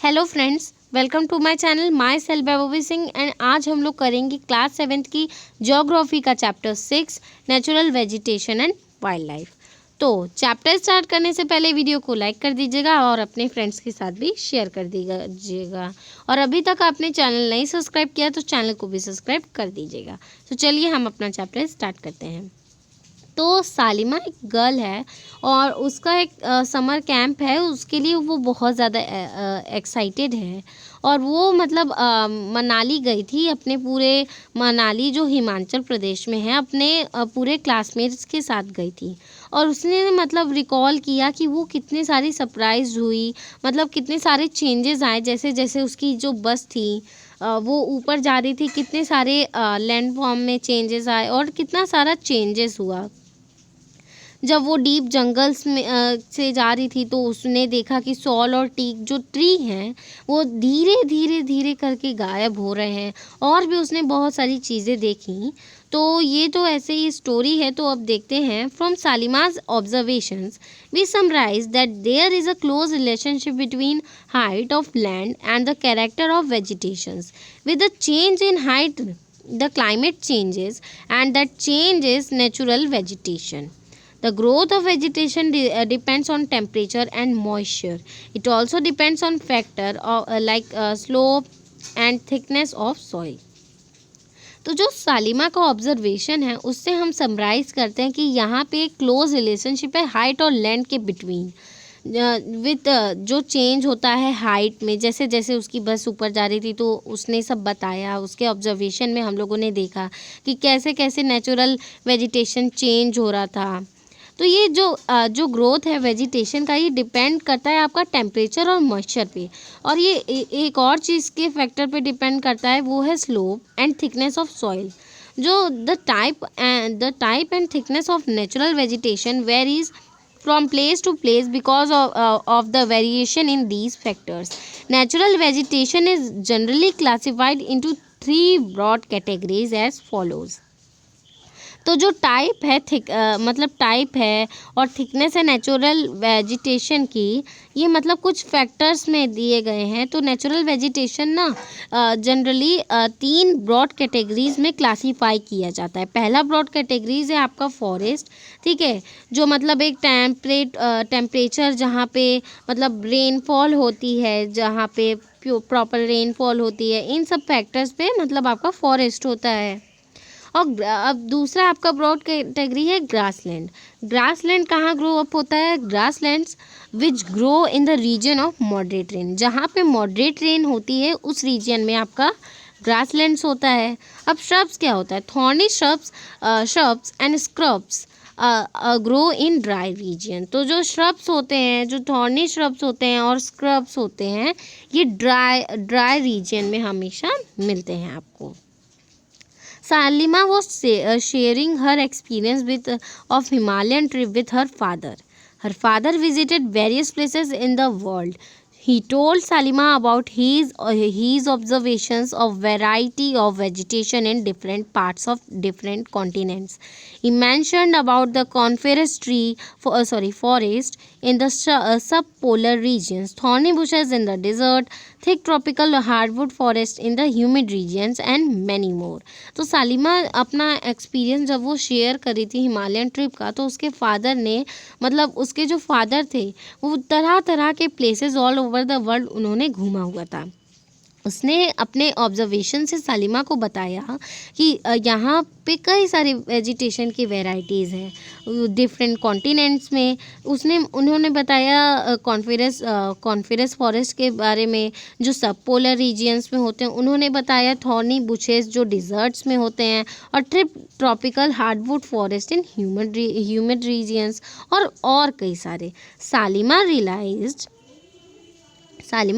Hello friends, welcome to my channel myself Vaibhavi Singh. And आज हम लोग करेंगे क्लास 7th की ज्योग्राफी का chapter 6 natural vegetation and wildlife. तो चैप्टर स्टार्ट करने से पहले वीडियो को लाइक कर दीजिएगा और अपने फ्रेंड्स के साथ भी शेयर कर दीजिएगा। और अभी तक आपने चैनल नहीं सब्सक्राइब किया तो चैनल को भी सब्सक्राइब कर दीजिएगा। तो चलिए हम अपना चैप्टर स्टार्ट करते हैं। तो सालिमा एक गर्ल है और उसका एक समर कैंप है, उसके लिए वो बहुत ज़्यादा एक्साइटेड है। और वो मतलब मनाली गई थी, अपने पूरे मनाली जो हिमाचल प्रदेश में है, अपने पूरे क्लासमेट्स के साथ गई थी। और उसने मतलब रिकॉल किया कि वो कितनी सारी सरप्राइज हुई, मतलब कितने सारे चेंजेस आए। जैसे जैसे उसकी जो बस थी वो ऊपर जा रही थी, कितने सारे लैंडफॉर्म में चेंजेस आए और कितना सारा चेंजेस हुआ। जब वो डीप जंगल्स में से जा रही थी तो उसने देखा कि सॉल और टीक जो ट्री हैं वो धीरे धीरे धीरे करके गायब हो रहे हैं। और भी उसने बहुत सारी चीज़ें देखी। तो ये तो ऐसे ही स्टोरी है। तो अब देखते हैं। फ्रॉम सालिमाज observations we summarise that there is a close relationship between height of land and the character of vegetations. With the change in height the climate changes and that change is natural vegetation. The growth of vegetation depends on temperature and moisture. It also depends on factor like slope and thickness of soil. तो जो सालिमा का observation है उससे हम summarise करते हैं कि यहाँ पे एक क्लोज रिलेशनशिप है हाइट और लैंड के बिटवीन। विथ जो चेंज होता है हाइट में, जैसे जैसे उसकी बस ऊपर जा रही थी तो उसने सब बताया। उसके ऑब्जर्वेशन में हम लोगों ने देखा कि कैसे कैसे नेचुरल वेजिटेशन चेंज हो रहा था। तो ये जो ग्रोथ है वेजिटेशन का, ये डिपेंड करता है आपका टेम्परेचर और मॉइस्चर पे। और ये एक और चीज़ के फैक्टर पे डिपेंड करता है, वो है slope and thickness of soil. जो the type and thickness of natural vegetation varies from place to place because of the variation in these factors. Natural vegetation is generally classified into 3 broad categories as follows. तो जो type है मतलब type है और thickness है natural vegetation की, ये मतलब कुछ फैक्टर्स में दिए गए हैं। तो नेचुरल वेजिटेशन ना जनरली 3 ब्रॉड कैटेगरीज में क्लासीफाई किया जाता है। पहला ब्रॉड कैटेगरीज है आपका फॉरेस्ट, ठीक है, जो मतलब एक टेम्परेचर जहाँ पे मतलब रेनफॉल होती है, जहाँ पे प्रॉपर रेनफॉल होती है, इन सब फैक्टर्स पे मतलब आपका फॉरेस्ट होता है। और अब दूसरा आपका ब्रॉड कैटेगरी है ग्रासलैंड। ग्रासलैंड कहाँ ग्रो अप होता है? Grasslands which grow in the region of moderate rain. जहाँ पे मॉडरेट रेन होती है उस रीजन में आपका ग्रासलैंड्स होता है। अब श्रब्स क्या होता है? Thorny shrubs and scrubs grow in dry region. तो जो श्रब्स होते हैं, जो थॉर्नी श्रब्स होते हैं और स्क्रब्स होते हैं, ये ड्राई रीजन में हमेशा मिलते हैं आपको। Salima was sharing her experience of Himalayan trip with her father. Her father visited various places in the world. He told Salima about his observations of variety of vegetation in different parts of different continents. He mentioned about the coniferous forest in the subpolar regions, thorny bushes in the desert, thick tropical hardwood forest in the humid regions and many more. तो सालिमा अपना experience जब वो share करी थी Himalayan trip का, तो उसके father ने मतलब उसके जो फादर थे वो तरह तरह के places all over the world उन्होंने घूमा हुआ था। उसने अपने ऑब्जर्वेशन से सालिमा को बताया कि यहाँ पे कई सारी वेजिटेशन की वैरायटीज़ हैं डिफरेंट कॉन्टिनेंट्स में। उन्होंने बताया कॉन्फेरस फॉरेस्ट के बारे में जो सब पोलर रीजियंस में होते हैं। उन्होंने बताया थॉर्नी बुशेस जो डिज़र्ट्स में होते हैं, और ट्रॉपिकल हार्डवुड फॉरेस्ट इन ह्यूमिड रीजियंस और कई सारे। सालिमा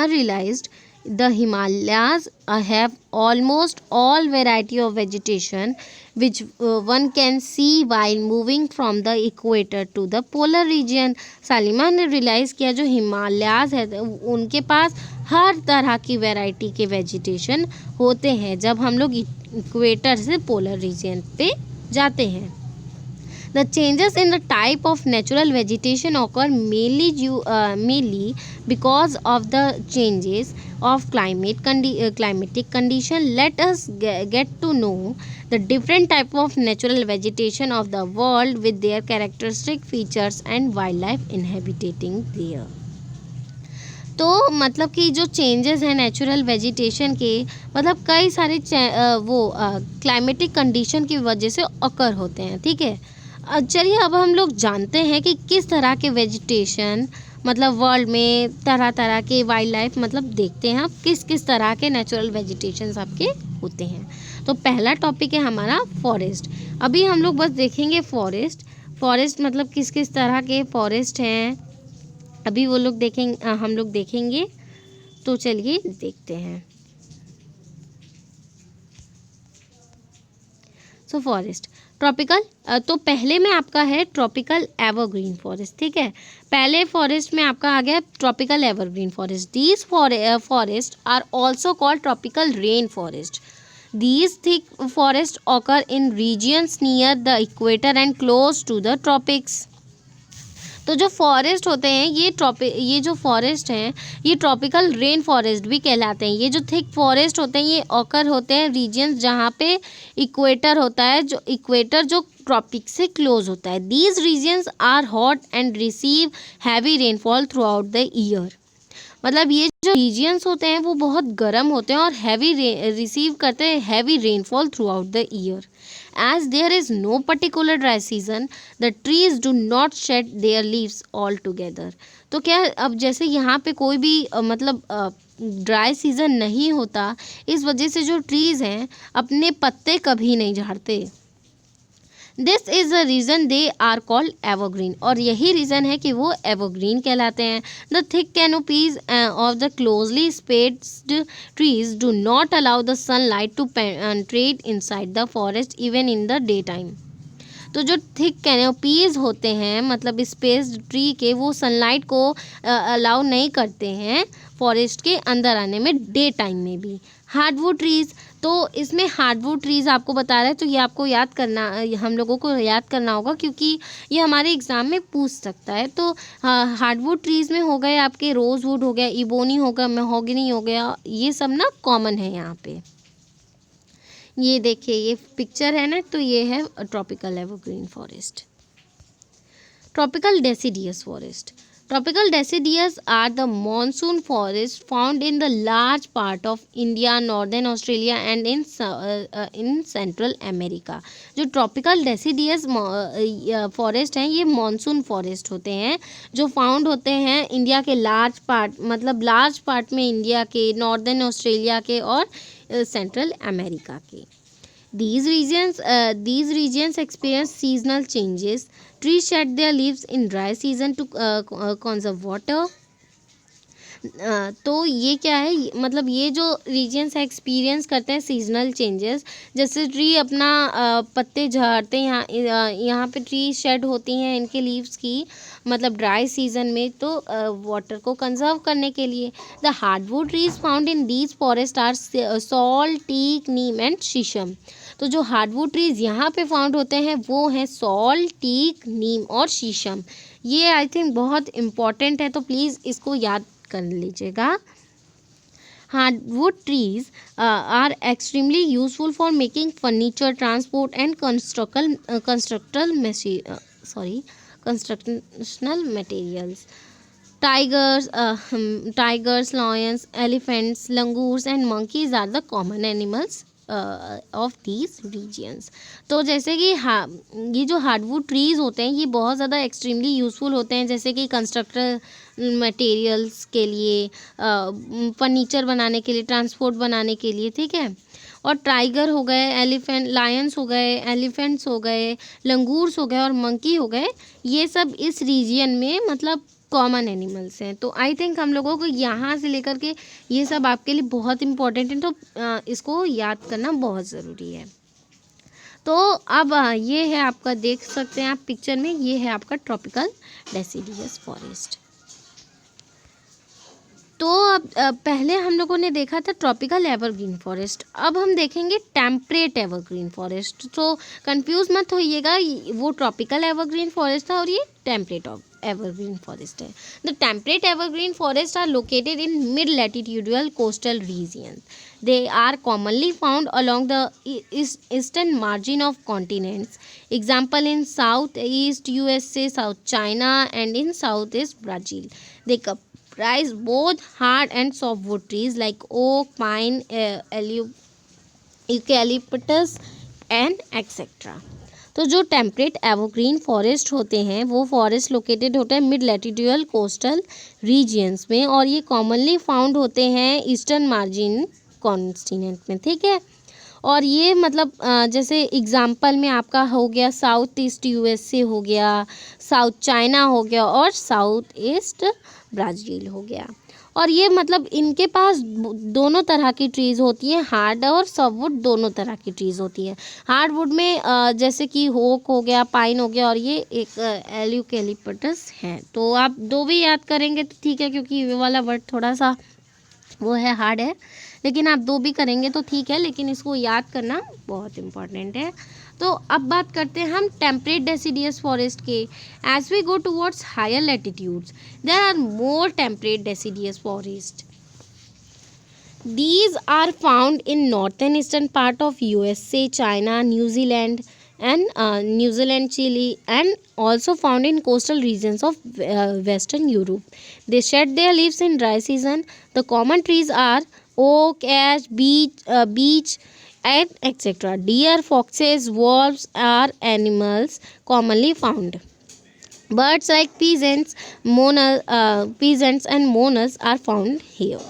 realized the Himalayas have almost all variety of vegetation which one can see while moving from the equator to the polar region. सालिमा ने रियलाइज़ किया जो हिमालयाज है उनके पास हर तरह की वैरायटी के वेजिटेशन होते हैं जब हम लोग इक्वेटर से पोलर रीजन पे जाते हैं। The changes in the type of natural vegetation occur mainly because of the changes of climatic condition. Let us get to know the different type of natural vegetation of the world with their characteristic features and wildlife inhabiting there. तो मतलब कि जो changes हैं natural vegetation के, मतलब कई सारे climatic condition की वजह से अकर होते हैं, ठीक है। चलिए अब हम लोग जानते हैं कि किस तरह के वेजिटेशन मतलब वर्ल्ड में तरह तरह के वाइल्ड लाइफ मतलब देखते हैं आप किस किस तरह के नेचुरल वेजिटेशंस आपके होते हैं। तो पहला टॉपिक है हमारा फॉरेस्ट। अभी हम लोग बस देखेंगे फॉरेस्ट मतलब किस किस तरह के फॉरेस्ट हैं, अभी वो लोग देखेंगे, हम लोग देखेंगे। तो चलिए देखते हैं। सो फॉरेस्ट ट्रॉपिकल, तो पहले में आपका है ट्रॉपिकल एवरग्रीन फॉरेस्ट, ठीक है। पहले फॉरेस्ट में आपका आ गया tropical evergreen forest. These forest are also called tropical rain forest. These thick forests occur in regions near the equator and close to the tropics. तो जो फॉरेस्ट होते हैं ये जो फॉरेस्ट हैं ये ट्रॉपिकल रेन फॉरेस्ट भी कहलाते हैं। ये जो थिक फॉरेस्ट होते हैं ये ऑकर होते हैं रीजन्स जहाँ पे इक्वेटर होता है, जो इक्वेटर जो ट्रॉपिक से क्लोज होता है। These regions are hot and receive heavy rainfall throughout the year. मतलब ये जो रीजियंस होते हैं वो बहुत गर्म होते हैं और हैवी रिसीव करते हैं heavy rainfall throughout the year. As there is no particular dry season the trees do not shed their leaves altogether. तो क्या अब जैसे यहाँ पे कोई भी मतलब ड्राई सीजन नहीं होता, इस वजह से जो ट्रीज़ हैं अपने पत्ते कभी नहीं झाड़ते। This is the reason they are called evergreen, और यही रीज़न है कि वो एवरग्रीन कहलाते हैं। The thick canopies of the closely spaced trees do not allow the sunlight to penetrate inside the forest even in the day time. तो जो thick canopies होते हैं मतलब स्पेस्ड ट्री के, वो सनलाइट को अलाउ नहीं करते हैं फॉरेस्ट के अंदर आने में डे टाइम में भी। हार्डवुड ट्रीज़, तो इसमें हार्डवुड ट्रीज़ आपको बता रहा है, तो ये आपको याद करना, हम लोगों को याद करना होगा क्योंकि ये हमारे एग्ज़ाम में पूछ सकता है। तो हार्डवुड ट्रीज़ में हो गए आपके रोज़वुड हो गया, इबोनी हो गया, मेहोगनी हो गया, ये सब ना कॉमन है यहाँ पे। ये देखिए ये पिक्चर है ना, तो ये है tropical evergreen forest. Tropical deciduous forest. Tropical deciduous are the monsoon forests found in the large part of India, Northern Australia and in Central America. जो ट्रॉपिकल डेसिडियस फॉरेस्ट हैं ये मॉनसून फॉरेस्ट होते हैं जो फाउंड होते हैं India के large part में इंडिया के, नॉर्दर्न ऑस्ट्रेलिया के और सेंट्रल अमेरिका के। These regions experience seasonal changes. Trees shed their leaves in dry season to conserve water. तो ये क्या है, मतलब ये जो रीजन्स एक्सपीरियंस करते हैं सीजनल चेंजेस, जैसे ट्री अपना पत्ते झाड़ते हैं, यहाँ पे ट्री शेड होती हैं इनके लीव्स की मतलब ड्राई सीजन में, तो वाटर को कंजर्व करने के लिए। The hardwood trees found in these forest are sal, teak, neem and shisham. तो जो हार्डवुड ट्रीज़ यहाँ पे फाउंड होते हैं वो हैं सॉल्ट, टीक, नीम और शीशम। ये आई थिंक बहुत इम्पॉर्टेंट है, तो प्लीज़ इसको याद कर लीजिएगा। Hardwood trees are extremely useful for making furniture, transport and constructional materials. tigers, lions, elephants, langurs and monkeys are the common animals of these regions. तो जैसे कि ये जो हार्डवुड ट्रीज़ होते हैं ये बहुत ज़्यादा एक्सट्रीमली यूज़फुल होते हैं, जैसे कि कंस्ट्रक्टर मटेरियल्स के लिए, फर्नीचर बनाने के लिए, ट्रांसपोर्ट बनाने के लिए, ठीक है। और टाइगर हो गए, लायंस हो गए, एलिफेंट्स हो गए, लंगूर्स हो गए और मंकी हो गए, ये सब इस रीजियन में मतलब कॉमन एनिमल्स हैं। तो आई थिंक हम लोगों को यहाँ से लेकर के ये सब आपके लिए बहुत इम्पॉर्टेंट है, तो इसको याद करना बहुत ज़रूरी है। तो अब ये है आपका, देख सकते हैं आप पिक्चर में, ये है आपका ट्रॉपिकल डेसिडियस फॉरेस्ट। तो अब पहले हम लोगों ने देखा था ट्रॉपिकल एवरग्रीन फॉरेस्ट, अब हम देखेंगे टेम्परेट एवरग्रीन फॉरेस्ट। तो कंफ्यूज मत होइएगा, वो ट्रॉपिकल एवरग्रीन फॉरेस्ट था और ये टेम्परेट एवरग्रीन फॉरेस्ट है। The temperate evergreen forest are located in mid latitudinal coastal region. They are commonly found along the eastern margin of continents. Example in Southeast USA, South China, and in Southeast Brazil. They comprise both hard and softwood trees like oak, pine, eucalyptus, and etc. तो जो temperate evergreen forest होते हैं वो forest located होते हैं mid latitudinal coastal regions में, और ये कॉमनली फाउंड होते हैं ईस्टर्न मार्जिन कॉन्टिनेंट में, ठीक है। और ये मतलब जैसे एग्जांपल में आपका हो गया साउथ ईस्ट यूएसए हो गया, साउथ चाइना हो गया और साउथ ईस्ट ब्राज़ील हो गया। और ये मतलब इनके पास दोनों तरह की ट्रीज़ होती हैं, हार्ड और सॉफ्टवुड दोनों तरह की ट्रीज़ होती है। हार्डवुड में जैसे कि ओक हो गया, पाइन हो गया, और ये एक एल्यूकेलिप्टस है। तो आप दो भी याद करेंगे तो ठीक है, क्योंकि ये वाला वर्ड थोड़ा सा वो है, हार्ड है, लेकिन आप दो भी करेंगे तो ठीक है, लेकिन इसको याद करना बहुत इम्पॉर्टेंट है। तो अब बात करते हैं हम टेम्परेट डेसिडियस फॉरेस्ट के। As we go towards higher latitudes there are more temperate deciduous forest. These are found in northern eastern part of USA, China, New Zealand, Chile, and also found in coastal regions of Western Europe. They shed their leaves in dry season. The common trees are oak, ash, beech, and etc. Deer, foxes, wolves are animals commonly found. Birds like peasants and monarchs are found here.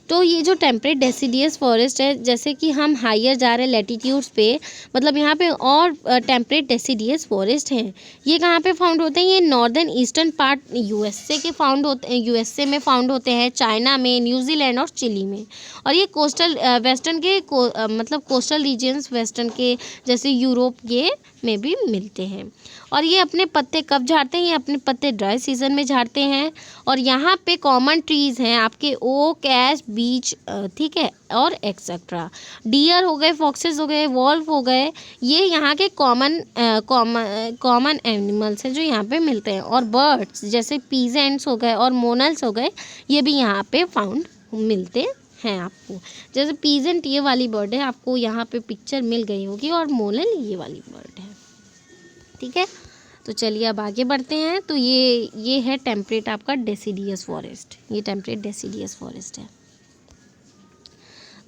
तो ये जो temperate deciduous forest है, जैसे कि हम higher जा रहे हैं लैटिट्यूड्स पे, मतलब यहाँ पे और टेम्परेट डेसिडियस फॉरेस्ट हैं। ये कहाँ पे फाउंड होते हैं? ये नॉर्दर्न ईस्टर्न पार्ट यूएसए के फाउंड होते हैं, यूएसए में फाउंड होते हैं, चाइना में, न्यूजीलैंड और चिली में। और ये कोस्टल वेस्टर्न के मतलब कोस्टल रीजन्स वेस्टर्न के जैसे यूरोप के में भी मिलते हैं। और ये अपने पत्ते कब झाड़ते हैं? ये अपने पत्ते ड्राई सीजन में झाड़ते हैं। और यहाँ पे कॉमन ट्रीज़ हैं आपके ओक, ऐश, बीच, ठीक है, और एक्सेट्रा। डियर हो गए, फॉक्सेस हो गए, वॉल्फ हो गए, ये यहाँ के कॉमन एनिमल्स हैं जो यहाँ पे मिलते हैं। और बर्ड्स जैसे पीजेंट्स हो गए और मोनल्स हो गए, ये भी यहाँ पे फाउंड मिलते हैं आपको। जैसे पीजेंट ये वाली बर्ड है, आपको यहाँ पे पिक्चर मिल गई होगी, और मोनल ये वाली बर्ड है, ठीक है। तो चलिए अब आगे बढ़ते हैं। तो ये है टेम्परेट आपका डेसिडियस फॉरेस्ट, ये टेम्परेट डेसिडियस फॉरेस्ट है।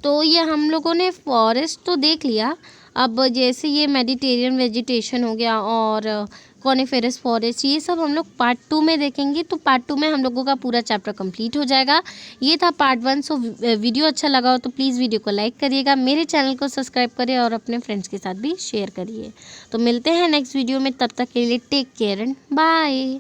तो ये हम लोगों ने फॉरेस्ट तो देख लिया। अब जैसे ये मेडिटेरियन वेजिटेशन हो गया और कॉनिफेरस फॉरेस्ट, ये सब हम लोग पार्ट 2 में देखेंगे। तो पार्ट 2 में हम लोगों का पूरा चैप्टर कंप्लीट हो जाएगा। ये था पार्ट 1। सो वीडियो अच्छा लगा हो तो प्लीज़ वीडियो को लाइक करिएगा, मेरे चैनल को सब्सक्राइब करिए और अपने फ्रेंड्स के साथ भी शेयर करिए। तो मिलते हैं नेक्स्ट वीडियो में, तब तक के लिए टेक केयर एंड बाय।